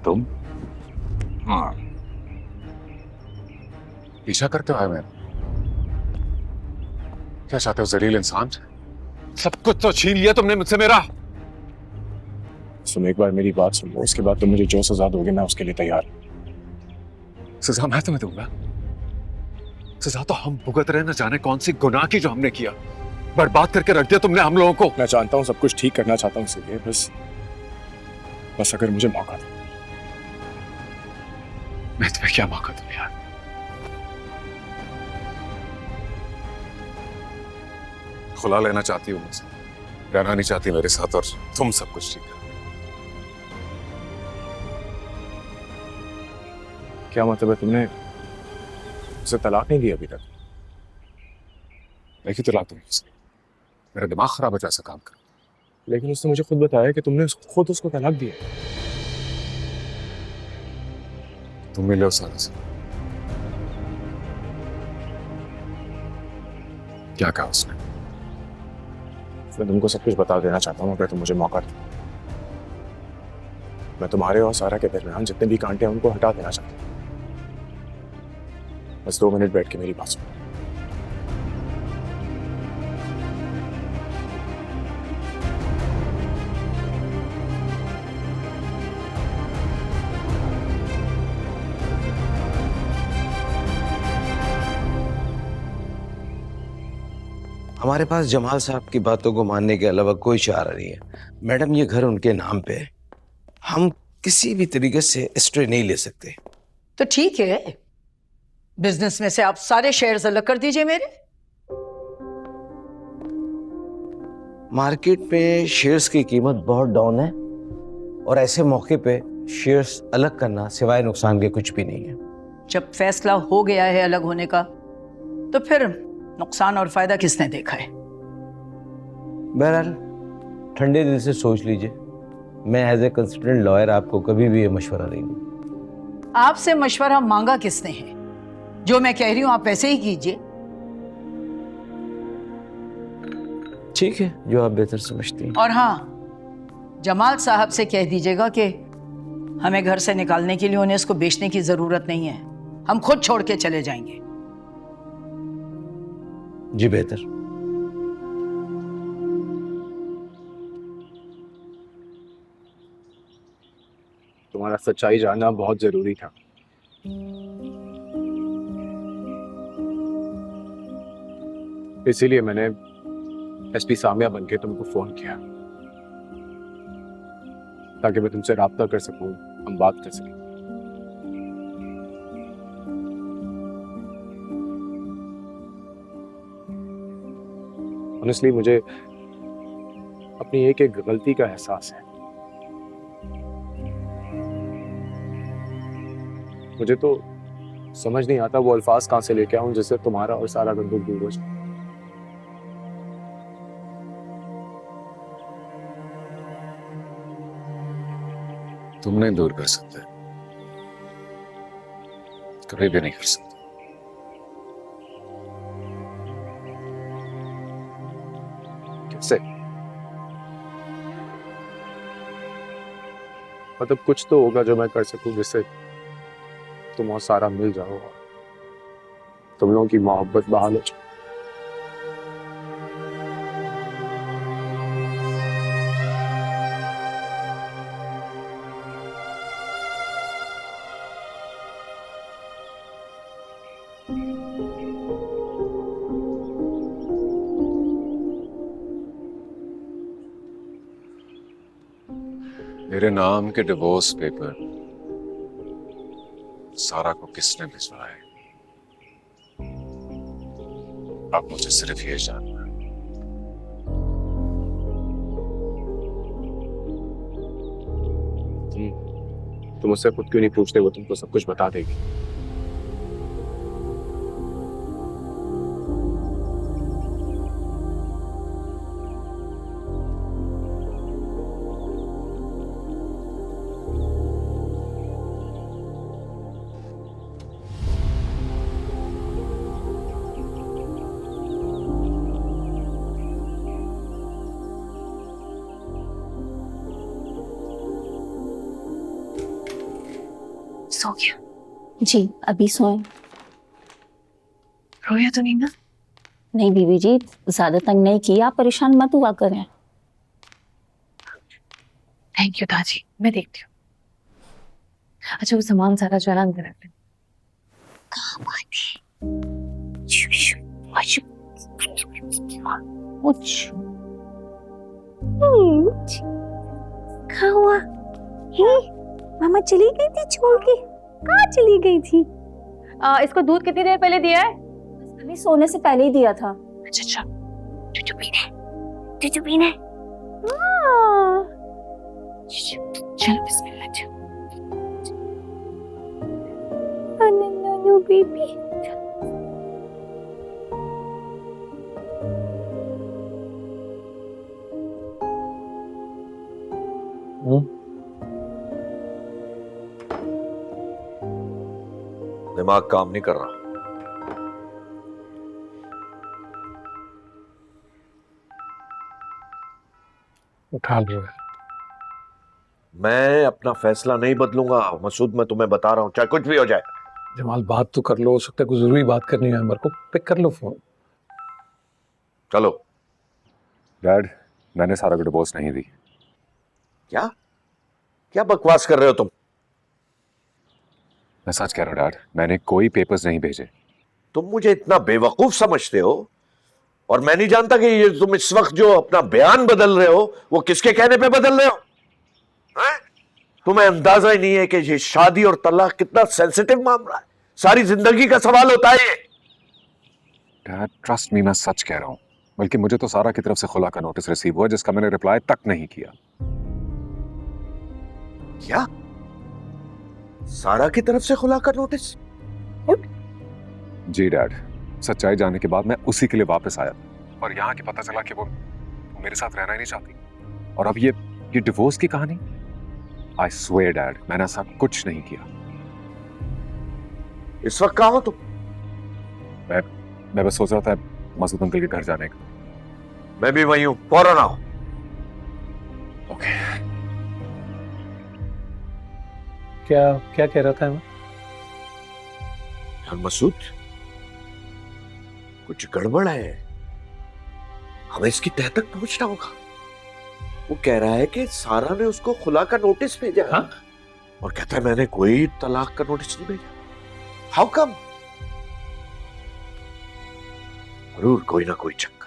तुम? हाँ, पीछा करते हो आए मेरा? क्या चाहते हो जलील इंसान? सब कुछ तो छीन लिया तुमने मुझसे मेरा। तुम एक बार मेरी बात सुन लो, उसके बाद तुम मुझे जो सजा दोगे मैं उसके लिए तैयार हूं। सजा मैं तुम्हें दूंगा? सजा तो हम भुगत रहे, न जाने कौन सी गुनाह की जो हमने किया। बर्बाद करके रख दिया तुमने हम लोगों को। मैं जानता हूँ सब कुछ ठीक करना चाहता हूँ, इसलिए बस अगर मुझे मौका दो। मैं तुम्हें क्या मौका दूं यार? खुला लेना चाहती हूँ मुझसे, रहना नहीं चाहती मेरे साथ, और तुम सब कुछ ठीक कर। क्या मतलब है, तुमने उसे तलाक नहीं दी अभी तक? मैं क्यों तलाक दूंगी उसे? मेरा दिमाग खराब है जो ऐसा काम कर। लेकिन उसने मुझे खुद बताया कि तुमने खुद उसको तलाक दिया। तुम मिले हो सारा से, क्या कहा उसने? मैं तुमको सब कुछ बता देना चाहता हूँ अगर तुम मुझे मौका दो। मैं तुम्हारे और सारा के दरमियान जितने भी कांटे हैं उनको हटा देना चाहता हूँ। बस 2 मिनट बैठ के मेरी बात सुनो। हमारे पास जमाल साहब की बातों को मानने के अलावा कोई चारा नहीं है। मैडम, ये घर उनके नाम पे है, हम किसी भी तरीके से स्टे नहीं ले सकते। तो ठीक है, बिजनेस में से आप सारे शेयर्स अलग कर दीजिए मेरे। मार्केट में शेयर्स की कीमत बहुत डाउन है और ऐसे मौके पे शेयर्स अलग करना सिवाय नुकसान के कुछ भी नहीं है। जब फैसला हो गया है अलग होने का, तो फिर नुकसान और फायदा किसने देखा है? बहरहाल ठंडे दिल से सोच लीजिए, मैं एज ए कंसल्टेंट लॉयर आपको कभी भी ये मशवरा नहीं दूं। आपसे मशवरा मांगा किसने है? जो मैं कह रही हूं आप वैसे ही कीजिए। ठीक है, जो आप बेहतर समझती हैं। और हाँ, जमाल साहब से कह दीजिएगा कि हमें घर से निकालने के लिए उन्हें इसको बेचने की जरूरत नहीं है, हम खुद छोड़ के चले जाएंगे। जी बेहतर। तुम्हारा सच्चाई जानना बहुत जरूरी था। इसीलिए मैंने एसपी सामिया बनके तुमको फोन किया, ताकि मैं तुमसे राब्ता कर सकूं, हम बात कर सकें। ऑनेस्टली मुझे अपनी एक एक गलती का एहसास है। मुझे तो समझ नहीं आता वो अल्फाज कहां से लेके आऊं जिससे तुम्हारा और सारा का दुख दूर हो जाए। तुम नहीं दूर कर सकते, कभी भी नहीं कर सकते। कैसे? मतलब कुछ तो होगा जो मैं कर सकूं जिससे तुम और सारा मिल जाओ और तुम लोगों की मोहब्बत बहाल हो जाए। मेरे नाम के डिवोर्स पेपर सारा को किसने भिजवाए? अब मुझे सिर्फ ये जानना है। तुम उससे खुद क्यों नहीं पूछते, वो तुमको सब कुछ बता देगी। सो गया? जी अभी सोए। रोया तो नहीं ना? नहीं बीवी जी, ज्यादा तंग नहीं किया, आप परेशान मत हुआ करें। थैंक यू दादी, मैं देखती हूँ। अच्छा वो सामान सारा जो है ना अंदर रख ले। क्या हुआ? मामा चली गई थी छोड़ के? कहाँ चली गई थी? इसको दूध कितनी देर पहले दिया है? अभी सोने से पहले ही दिया था। अच्छा अच्छा। चुचू पीना है। चलो बिस्मिल्लाह। No baby. दिमाग काम नहीं कर रहा। उठा लो। मैं अपना फैसला नहीं बदलूंगा मसूद, मैं तुम्हें बता रहा हूं, चाहे कुछ भी हो जाए। जमाल बात तो कर लो, हो सकता है कोई जरूरी बात करनी है, मेरे को पिक कर लो फोन। चलो। डैड, मैंने सारा को डिवोर्स नहीं दी। क्या क्या बकवास कर रहे हो तुम? मैं सच कह रहा हूँ डैड, मैंने कोई पेपर्स नहीं भेजे। तुम मुझे इतना बेवकूफ समझते हो और मैं नहीं जानता कि ये तुम इस वक्त जो अपना बयान बदल रहे हो वो किसके कहने पे बदल रहे हो? हैं? तुम्हें अंदाजा ही नहीं है कि ये शादी और तलाक कितना सेंसिटिव मामला है, सारी जिंदगी का सवाल होता है ये। डैड ट्रस्ट मी, मैं सच कह रहा हूँ। बल्कि मुझे तो सारा की तरफ से खुला का नोटिस रिसीव हुआ जिसका मैंने रिप्लाई तक नहीं किया। क्या? सारा की तरफ से खुला का नोटिस? जी डैड, सच्चाई जानने के बाद मैं उसी के लिए वापस आया और यहाँ की पता चला कि वो मेरे साथ रहना ही नहीं चाहती। और अब ये डिवोर्स की कहानी। आई स्वेयर डैड, मैंने ऐसा कुछ नहीं किया। इस वक्त कहाँ हो तुम? मैं बस सोच रहा था मसूद अंकल के घर जाने का। मैं भी वही हूं, फौरन आओ। ओके। क्या क्या कह रहा था मैं? यार मसूद, कुछ गड़बड़ है, हमें इसकी तह तक पहुंचना होगा। वो कह रहा है कि सारा ने उसको खुला का नोटिस भेजा। हाँ? और कहता है मैंने कोई तलाक का नोटिस नहीं भेजा। How come? जरूर कोई ना कोई चक्कर